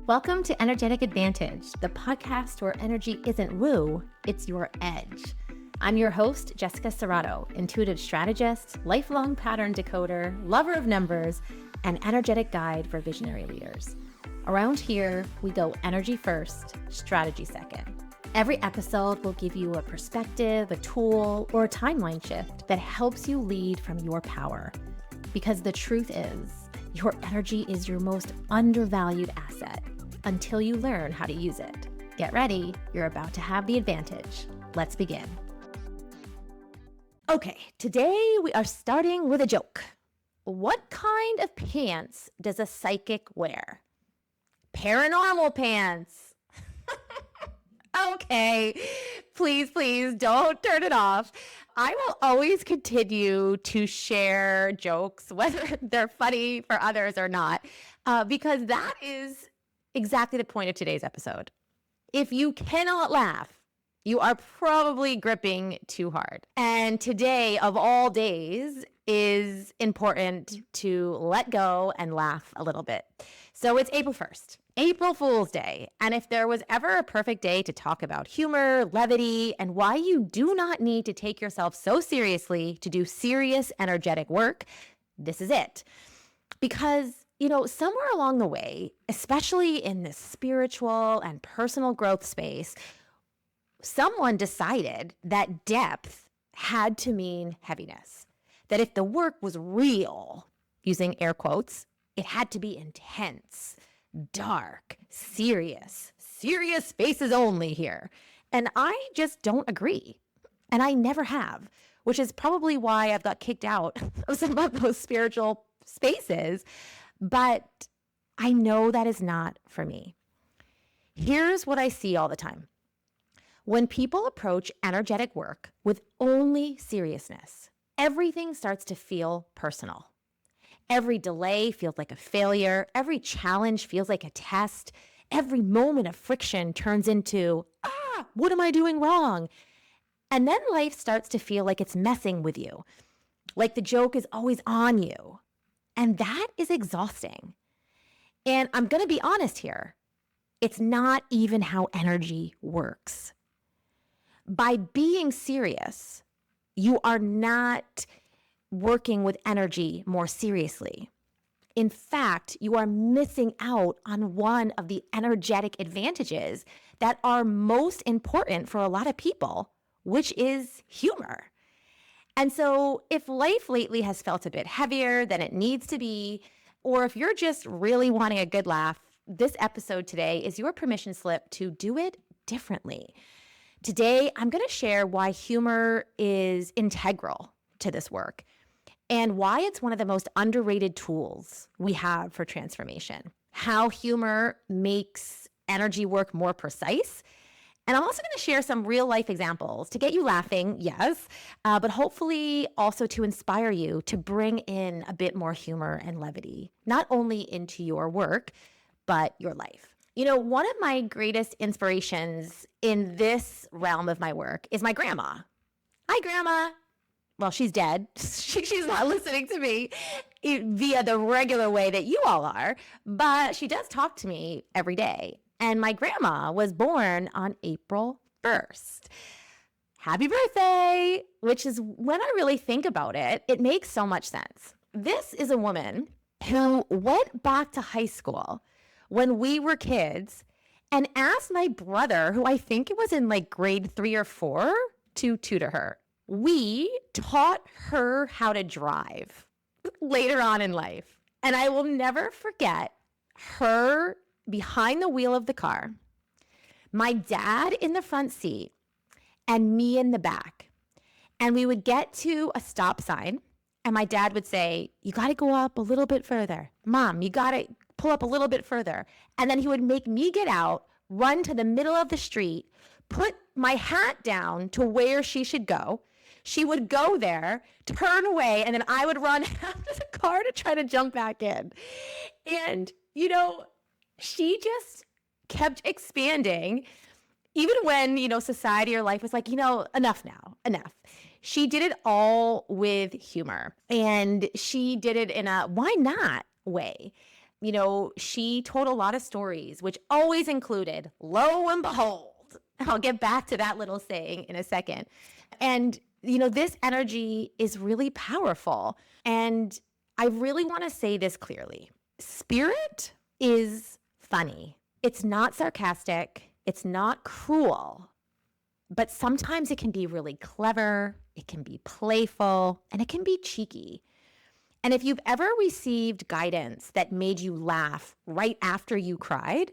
Welcome to Energetic Advantage, the podcast where energy isn't woo, it's your edge. I'm your host, Jessica Serrato, intuitive strategist, lifelong pattern decoder, lover of numbers, and energetic guide for visionary leaders. Around here, we go energy first, strategy second. Every episode will give you a perspective, a tool, or a timeline shift that helps you lead from your power. Because the truth is, your energy is your most undervalued asset until you learn how to use it. Get ready, you're about to have the advantage. Let's begin. Okay, today we are starting with a joke. What kind of pants does a psychic wear? Paranormal pants. Okay, please don't turn it off. I will always continue to share jokes, whether they're funny for others or not, because that is exactly the point of today's episode. If you cannot laugh, you are probably gripping too hard. And today, of all days, is important to let go and laugh a little bit. So it's April 1st, April Fool's Day. And if there was ever a perfect day to talk about humor, levity, and why you do not need to take yourself so seriously to do serious, energetic work, this is it. Because somewhere along the way, especially in the spiritual and personal growth space, someone decided that depth had to mean heaviness. That if the work was real, using air quotes, it had to be intense, dark, serious faces only here. And I just don't agree. And I never have, which is probably why I've got kicked out of some of those spiritual spaces. But I know that is not for me. Here's what I see all the time. When people approach energetic work with only seriousness, everything starts to feel personal. Every delay feels like a failure. Every challenge feels like a test. Every moment of friction turns into, what am I doing wrong? And then life starts to feel like it's messing with you, like the joke is always on you. And that is exhausting. And I'm going to be honest here. It's not even how energy works. By being serious, you are not working with energy more seriously. In fact, you are missing out on one of the energetic advantages that are most important for a lot of people, which is humor. And so if life lately has felt a bit heavier than it needs to be, or if you're just really wanting a good laugh, this episode today is your permission slip to do it differently. Today, I'm going to share why humor is integral to this work and why it's one of the most underrated tools we have for transformation, how humor makes energy work more precise. And I'm also going to share some real life examples to get you laughing, yes, but hopefully also to inspire you to bring in a bit more humor and levity, not only into your work, but your life. One of my greatest inspirations in this realm of my work is my grandma. Hi, Grandma. Well, she's dead. She's not listening to me via the regular way that you all are, but she does talk to me every day. And my grandma was born on April 1st. Happy birthday, which is when I really think about it, it makes so much sense. This is a woman who went back to high school when we were kids and asked my brother, who I think it was in grade 3 or 4, to tutor her. We taught her how to drive later on in life. And I will never forget her behind the wheel of the car, my dad in the front seat, and me in the back. And we would get to a stop sign, and my dad would say, "You got to go up a little bit further. Mom, you got to pull up a little bit further." And then he would make me get out, run to the middle of the street, put my hat down to where she should go. She would go there, turn away, and then I would run after the car to try to jump back in. And, she just kept expanding, even when, society or life was like, enough now, enough. She did it all with humor, and she did it in a why not way. she told a lot of stories, which always included, lo and behold. I'll get back to that little saying in a second. And, this energy is really powerful. And I really want to say this clearly. Spirit is funny. It's not sarcastic. It's not cruel. But sometimes it can be really clever. It can be playful, and it can be cheeky. And if you've ever received guidance that made you laugh right after you cried,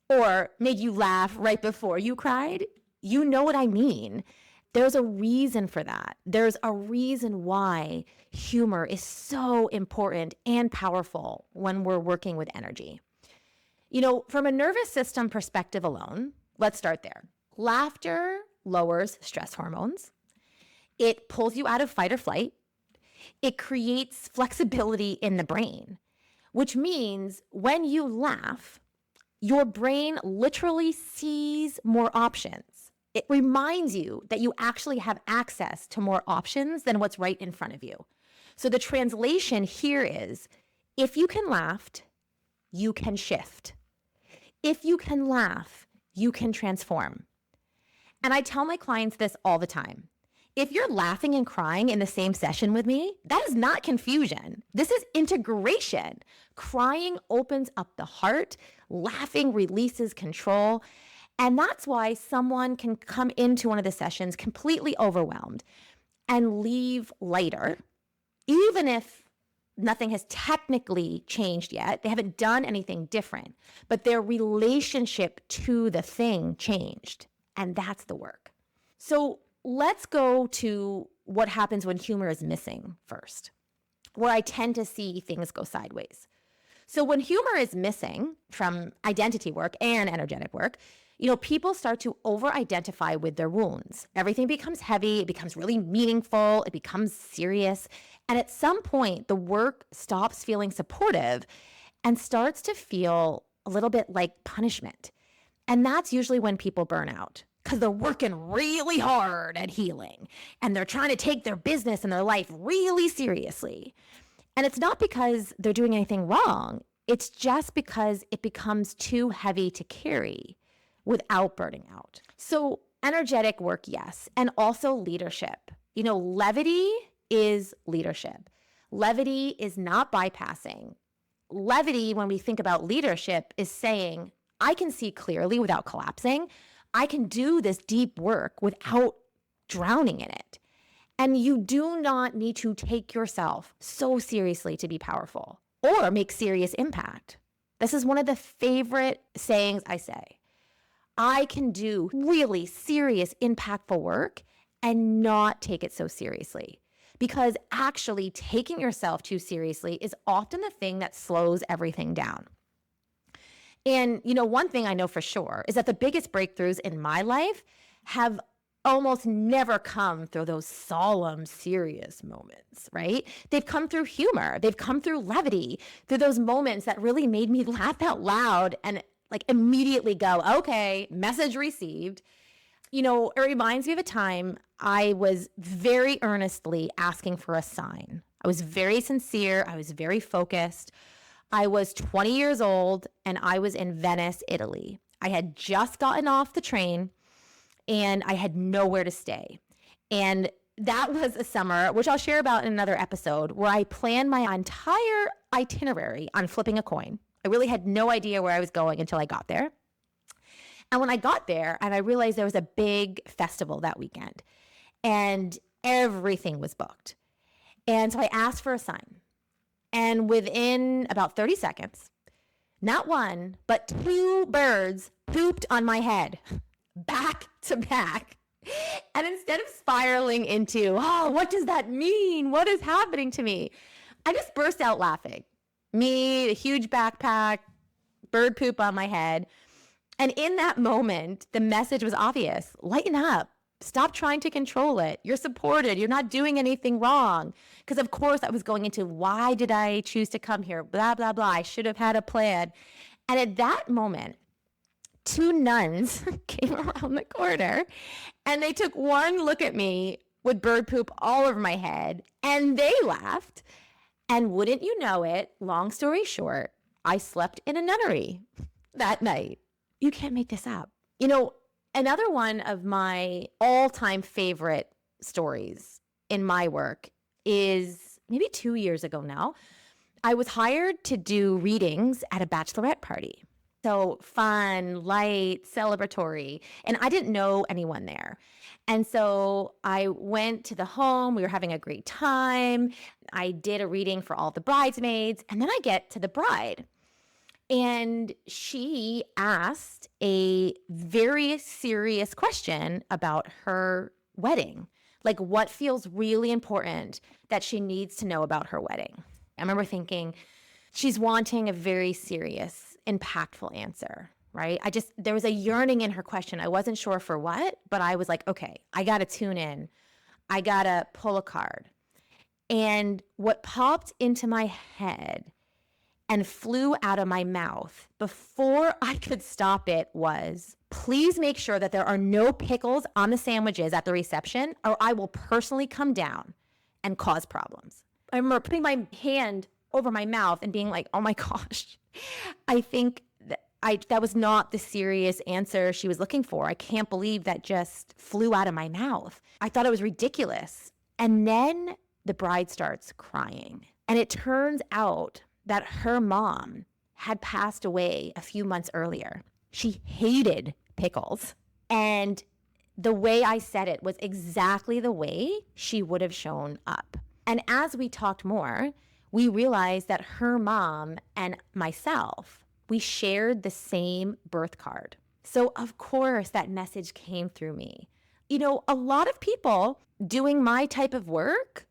or made you laugh right before you cried, you know what I mean. There's a reason for that. There's a reason why humor is so important and powerful when we're working with energy. From a nervous system perspective alone, let's start there. Laughter lowers stress hormones. It pulls you out of fight or flight. It creates flexibility in the brain, which means when you laugh, your brain literally sees more options. It reminds you that you actually have access to more options than what's right in front of you. So the translation here is, if you can laugh, you can shift. If you can laugh, you can transform. And I tell my clients this all the time. If you're laughing and crying in the same session with me, that is not confusion. This is integration. Crying opens up the heart. Laughing releases control. And that's why someone can come into one of the sessions completely overwhelmed and leave lighter, even if nothing has technically changed yet. They haven't done anything different, but their relationship to the thing changed. And that's the work. So let's go to what happens when humor is missing first, where I tend to see things go sideways. So when humor is missing from identity work and energetic work, people start to over-identify with their wounds. Everything becomes heavy. It becomes really meaningful. It becomes serious. And at some point, the work stops feeling supportive and starts to feel a little bit like punishment. And that's usually when people burn out, because they're working really hard at healing and they're trying to take their business and their life really seriously. And it's not because they're doing anything wrong. It's just because it becomes too heavy to carry without burning out. So energetic work, yes. And also leadership. Levity is leadership. Levity is not bypassing. Levity, when we think about leadership, is saying, I can see clearly without collapsing. I can do this deep work without drowning in it. And you do not need to take yourself so seriously to be powerful or make serious impact. This is one of the favorite sayings I say. I can do really serious, impactful work and not take it so seriously. Because actually taking yourself too seriously is often the thing that slows everything down. And, one thing I know for sure is that the biggest breakthroughs in my life have almost never come through those solemn, serious moments, right? They've come through humor. They've come through levity, through those moments that really made me laugh out loud and immediately go, okay, message received. It reminds me of a time I was very earnestly asking for a sign. I was very sincere. I was very focused. I was 20 years old and I was in Venice, Italy. I had just gotten off the train and I had nowhere to stay. And that was a summer, which I'll share about in another episode, where I planned my entire itinerary on flipping a coin. I really had no idea where I was going until I got there. And when I got there, and I realized there was a big festival that weekend, and everything was booked. And so I asked for a sign. And within about 30 seconds, not one, but two birds pooped on my head, back to back. And instead of spiraling into, oh, what does that mean? What is happening to me? I just burst out laughing. Me, a huge backpack, bird poop on my head. And in that moment, the message was obvious. Lighten up. Stop trying to control it. You're supported. You're not doing anything wrong. Because, of course, I was going into, why did I choose to come here? Blah, blah, blah. I should have had a plan. And at that moment, two nuns came around the corner and they took one look at me with bird poop all over my head and they laughed. And wouldn't you know it, long story short, I slept in a nunnery that night. You can't make this up. Another one of my all-time favorite stories in my work is maybe 2 years ago now. I was hired to do readings at a bachelorette party. So fun, light, celebratory. And I didn't know anyone there. And so I went to the home. We were having a great time. I did a reading for all the bridesmaids. And then I get to the bride. And she asked a very serious question about her wedding. Like, what feels really important that she needs to know about her wedding? I remember thinking, she's wanting a very serious, impactful answer, right? There was a yearning in her question. I wasn't sure for what, but I was like, okay, I got to tune in. I got to pull a card. And what popped into my head and flew out of my mouth before I could stop it was, please make sure that there are no pickles on the sandwiches at the reception, or I will personally come down and cause problems. I remember putting my hand over my mouth and being like, oh my gosh, I think that was not the serious answer she was looking for. I can't believe that just flew out of my mouth. I thought it was ridiculous. And then the bride starts crying. And it turns out that her mom had passed away a few months earlier. She hated pickles. And the way I said it was exactly the way she would have shown up. And as we talked more, we realized that her mom and myself, we shared the same birth card. So of course that message came through me. A lot of people doing my type of work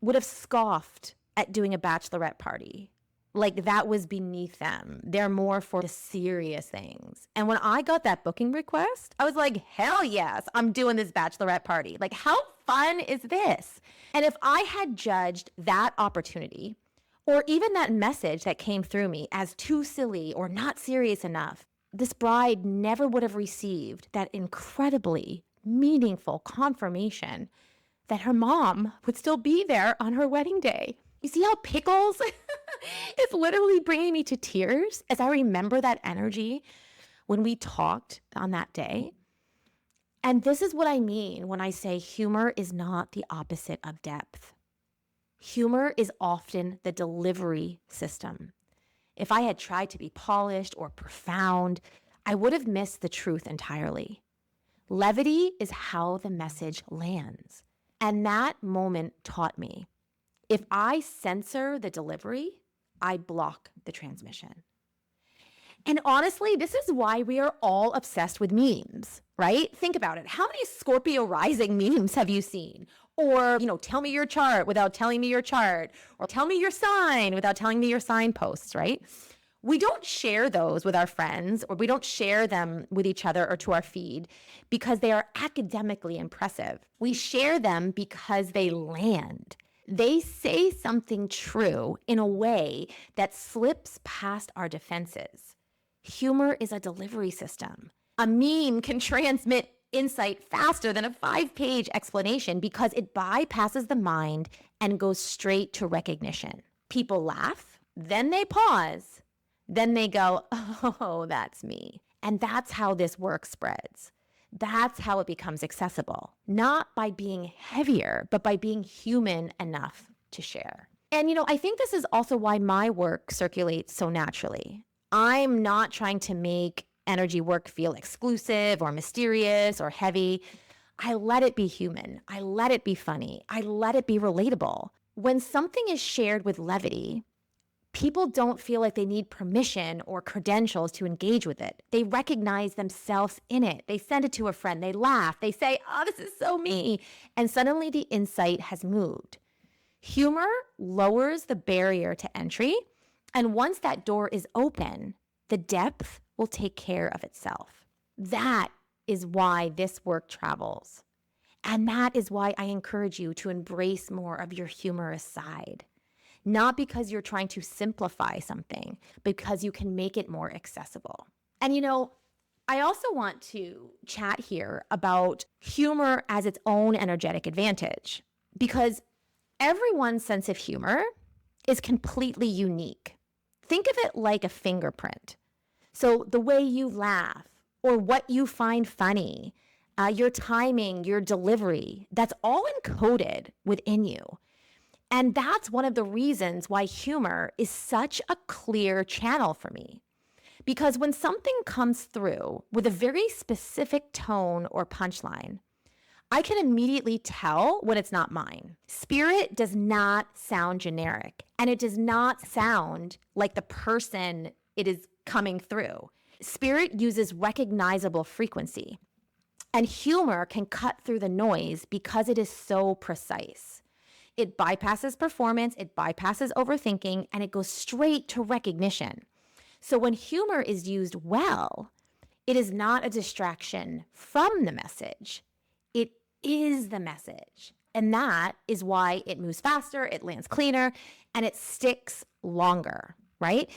would have scoffed at doing a bachelorette party. Like that was beneath them. They're more for the serious things. And when I got that booking request, I was like, hell yes, I'm doing this bachelorette party. Like, how fun is this? And if I had judged that opportunity, or even that message that came through me as too silly or not serious enough, this bride never would have received that incredibly meaningful confirmation that her mom would still be there on her wedding day. You see how pickles is literally bringing me to tears as I remember that energy when we talked on that day. And this is what I mean when I say humor is not the opposite of depth. Humor is often the delivery system. If I had tried to be polished or profound, I would have missed the truth entirely. Levity is how the message lands. And that moment taught me, if I censor the delivery, I block the transmission. And honestly, this is why we are all obsessed with memes, right? Think about it. How many Scorpio rising memes have you seen? Or, tell me your chart without telling me your chart, or tell me your sign without telling me your sign posts, right? We don't share those with our friends, or we don't share them with each other or to our feed because they are academically impressive. We share them because they land. They say something true in a way that slips past our defenses. Humor is a delivery system. A meme can transmit insight faster than a 5-page explanation because it bypasses the mind and goes straight to recognition. People laugh, then they pause, then they go, oh, that's me. And that's how this work spreads. That's how it becomes accessible, not by being heavier, but by being human enough to share. And, I think this is also why my work circulates so naturally. I'm not trying to make energy work feel exclusive or mysterious or heavy. I let it be human. I let it be funny. I let it be relatable. When something is shared with levity, people don't feel like they need permission or credentials to engage with it. They recognize themselves in it. They send it to a friend. They laugh. They say, oh, this is so me. And suddenly the insight has moved. Humor lowers the barrier to entry. And once that door is open, the depth will take care of itself. That is why this work travels. And that is why I encourage you to embrace more of your humorous side. Not because you're trying to simplify something, because you can make it more accessible. And I also want to chat here about humor as its own energetic advantage, because everyone's sense of humor is completely unique. Think of it like a fingerprint. So the way you laugh or what you find funny, your timing, your delivery, that's all encoded within you. And that's one of the reasons why humor is such a clear channel for me. Because when something comes through with a very specific tone or punchline, I can immediately tell when it's not mine. Spirit does not sound generic, and it does not sound like the person it is coming through. Spirit uses recognizable frequency, and humor can cut through the noise because it is so precise. It bypasses performance, it bypasses overthinking, and it goes straight to recognition. So when humor is used well, it is not a distraction from the message. It is the message. And that is why it moves faster, it lands cleaner, and it sticks longer, right?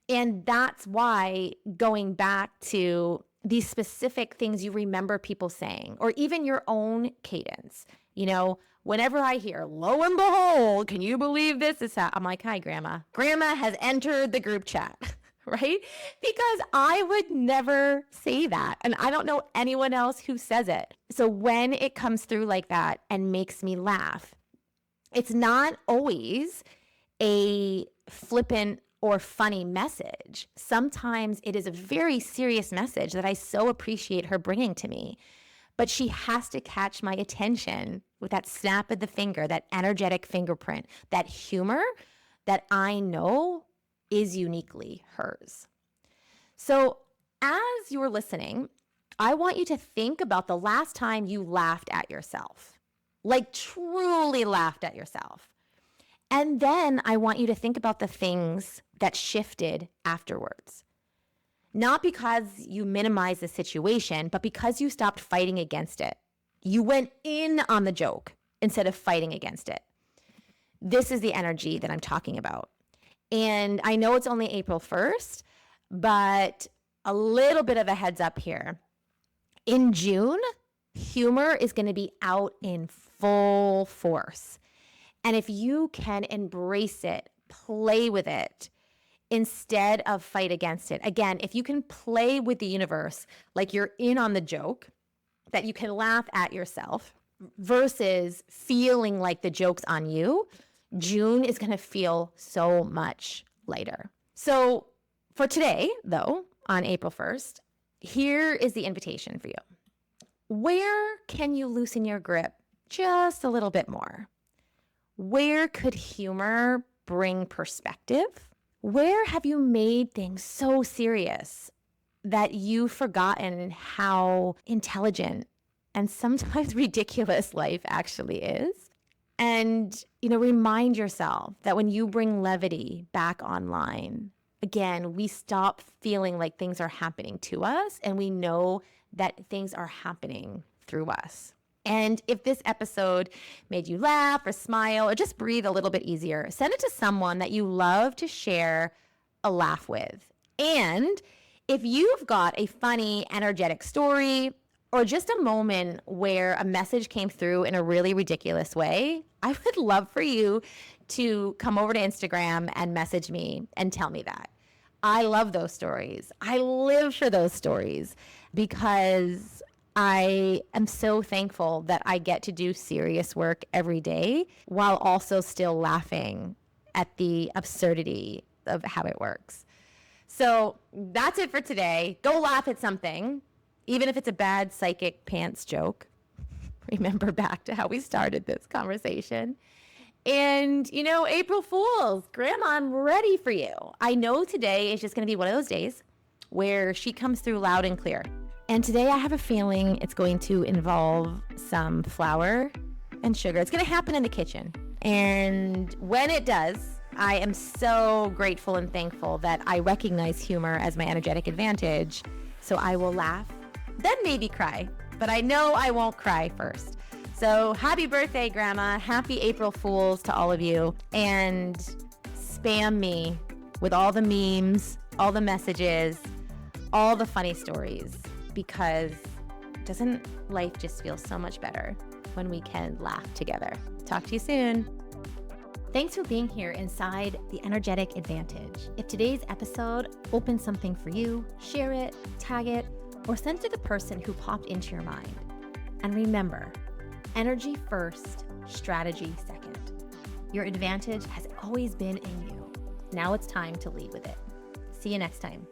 And that's why going back to these specific things you remember people saying, or even your own cadence, whenever I hear, lo and behold, can you believe this is how, I'm like, hi, Grandma. Grandma has entered the group chat. Right? Because I would never say that. And I don't know anyone else who says it. So when it comes through like that and makes me laugh, it's not always a flippant or funny message. Sometimes it is a very serious message that I so appreciate her bringing to me. But she has to catch my attention with that snap of the finger, that energetic fingerprint, that humor that I know is uniquely hers. So as you're listening, I want you to think about the last time you laughed at yourself, like truly laughed at yourself. And then I want you to think about the things that shifted afterwards. Not because you minimized the situation, but because you stopped fighting against it. You went in on the joke instead of fighting against it. This is the energy that I'm talking about. And I know it's only April 1st, but a little bit of a heads up here. In June, humor is going to be out in full force. And if you can embrace it, play with it, instead of fight against it. Again, if you can play with the universe like you're in on the joke, that you can laugh at yourself versus feeling like the joke's on you, June is going to feel so much lighter. So for today, though, on April 1st, here is the invitation for you. Where can you loosen your grip just a little bit more? Where could humor bring perspective? Where have you made things so serious that you've forgotten how intelligent and sometimes ridiculous life actually is? And, remind yourself that when you bring levity back online, again, we stop feeling like things are happening to us, and we know that things are happening through us. And if this episode made you laugh or smile or just breathe a little bit easier, send it to someone that you love to share a laugh with. And if you've got a funny, energetic story or just a moment where a message came through in a really ridiculous way, I would love for you to come over to Instagram and message me and tell me that. I love those stories. I live for those stories because I am so thankful that I get to do serious work every day while also still laughing at the absurdity of how it works. So that's it for today. Go laugh at something, even if it's a bad psychic pants joke. Remember back to how we started this conversation. And, April Fools, Grandma, I'm ready for you. I know today is just going to be one of those days where she comes through loud and clear. And today I have a feeling it's going to involve some flour and sugar. It's going to happen in the kitchen. And when it does, I am so grateful and thankful that I recognize humor as my energetic advantage. So I will laugh, then maybe cry. But I know I won't cry first. So happy birthday, Grandma. Happy April Fools to all of you. And spam me with all the memes, all the messages, all the funny stories. Because doesn't life just feel so much better when we can laugh together? Talk to you soon. Thanks for being here inside the Energetic Advantage. If today's episode opened something for you, share it, tag it, or send it to the person who popped into your mind. And remember, energy first, strategy second. Your advantage has always been in you. Now it's time to lead with it. See you next time.